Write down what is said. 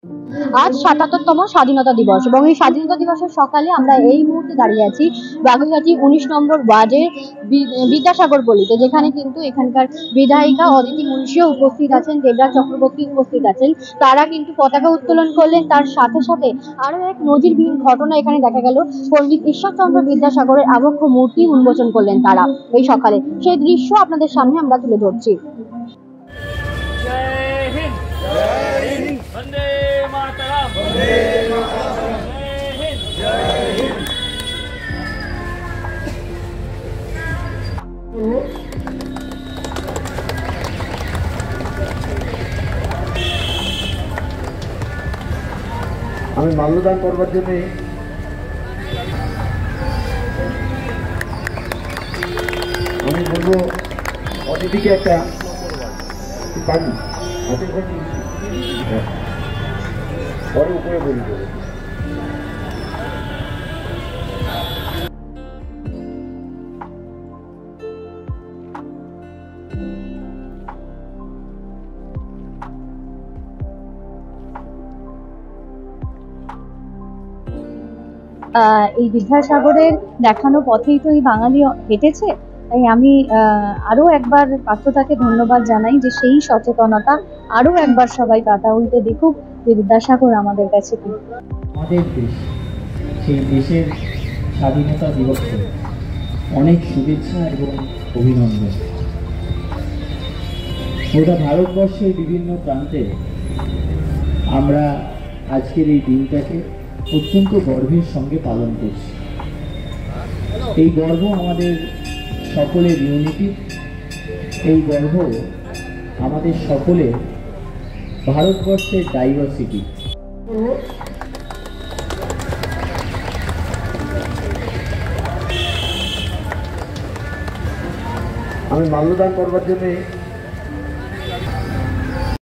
আজ ৭৭তম স্বাধীনতা দিবস এবং এই স্বাধীনতা দিবসের সকালে আমরা এই মুহূর্তে দাঁড়িয়ে আছি বাগুইআটি ১৯ নম্বর ওয়ার্ডের বিদ্যাসাগর গলিতে, যেখানে কিন্তু এখানকার বিধায়িকা অদিতি মুন্সিও উপস্থিত আছেন, দেবরাজ চক্রবর্তী উপস্থিত আছেন। তারা কিন্তু পতাকা উত্তোলন করলেন। তার সাথে সাথে আরো এক নজিরবিহীন ঘটনা এখানে দেখা গেল, পণ্ডিত ঈশ্বরচন্দ্র বিদ্যাসাগরের আবক্ষ মূর্তি উন্মোচন করলেন তারা এই সকালে। সেই দৃশ্য আপনাদের সামনে আমরা তুলে ধরছি। जय हिंद, जय हिंद, वंदे मातरम, वंदे मातरम, जय हिंद, जय हिंद। আমি মাল্যদান করবার জন্য আমি বলবো অতিথিকে একটা পানি পরে উপরে বলি দেবো। এই বিদ্যাসাগরের দেখানো পথেই তো এই বাঙালি হেঁটেছে। তাই আমি আরো একবার পার্থতাকে ধন্যবাদ জানাই যে সেই সচেতনতা আরো একবার সবাই পাতা উল্টে দেখুক যে বিদ্যাসাগর আমাদের কাছে কি। আমাদের দেশ, সেই দেশের স্বাধীনতা দিবসে অনেক শুভেচ্ছা এবং অভিনন্দন। গোটা ভারতবর্ষের বিভিন্ন প্রান্তে আমরা আজকের এই দিনটাকে অত্যন্ত গর্বের সঙ্গে পালন করছি। এই গর্ব আমাদের সকলের ইউনিটি, এই গর্ব আমাদের সকলের ভারতবর্ষের ডাইভার্সিটি। আমি মাল্যদান করবার জন্য